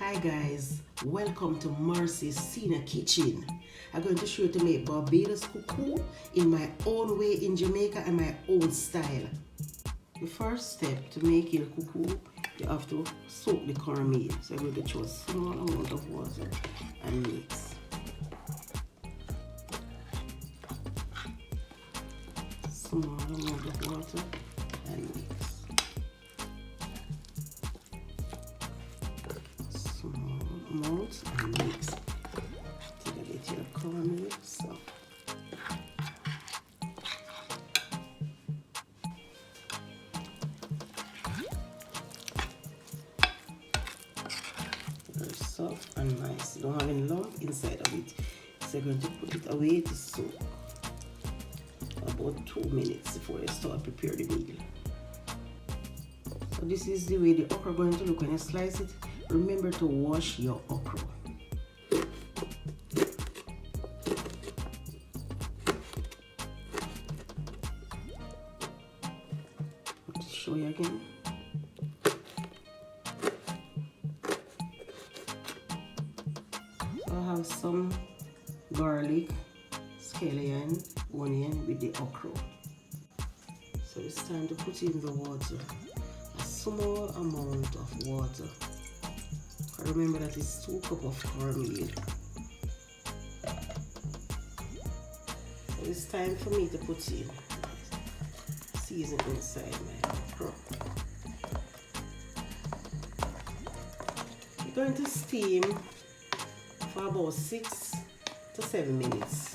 Hi guys, welcome to Mercy's Senior Kitchen. I'm going to show you to make Barbados Cou Cou in my own way in Jamaica and my own style. The first step to make your cou cou, you have to soak the cornmeal. So I'm going to choose a small amount of water and mix. Small amount of water and mix. Amount and mix till you get your cornmeal. So very soft and nice. You don't have any lump inside of it. So you're going to put it away to soak about 2 minutes before you start prepare the meal. So this is the way the okra going to look when you slice it. Remember to wash your okra. I'll show you again. So I have some garlic, scallion, onion with the okra. So it's time to put in the water. A small amount of water. Remember that it's 2 cups of cornmeal. So it's time for me to put in season inside my okra. You're going to steam for about 6 to 7 minutes.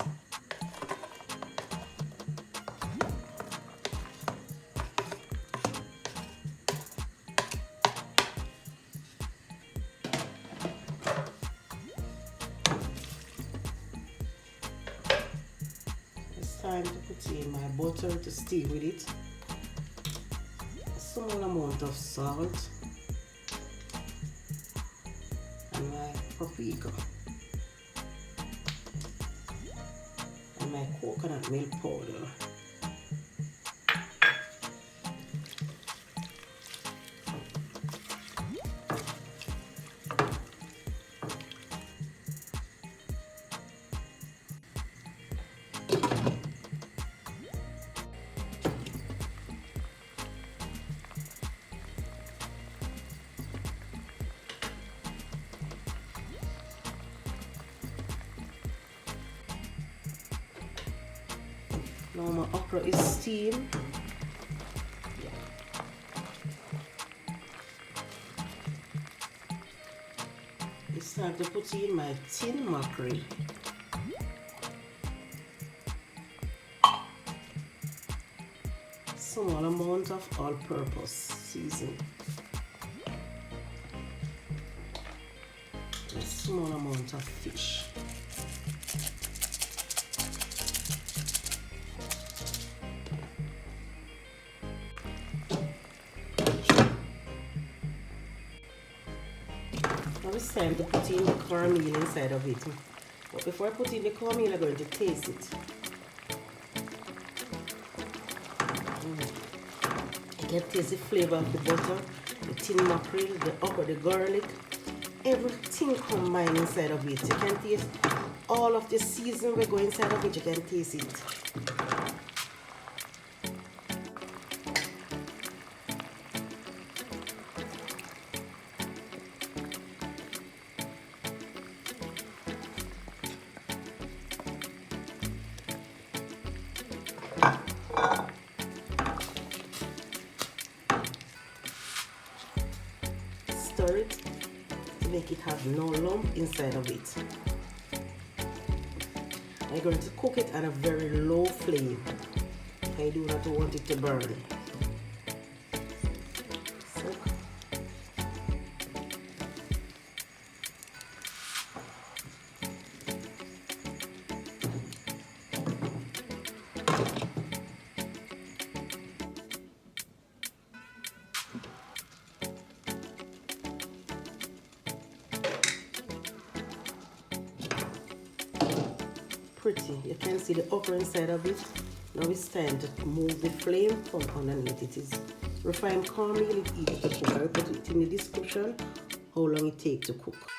Time to put in my butter to steam with it, a small amount of salt, and my paprika, and my coconut milk powder. Now my okra is steamed. It's time to put in my tin mackerel. Small amount of all-purpose seasoning. A small amount of fish. Now it's time to put in the cornmeal inside of it. But before I put in the cornmeal, I'm going to taste it. You can taste the flavor of the butter, the tin mackerel, the okra, the garlic, everything combined inside of it. You can taste all of the seasoning we go inside of it, you can taste it. Stir it to make it have no lump inside of it. I'm going to cook it at a very low flame. I do not want it to burn. So, pretty. You can see the okra inside of it. Now it's time to move the flame from underneath. It is refined cornmeal, it's easy to cook. I will put it in the description how long it takes to cook.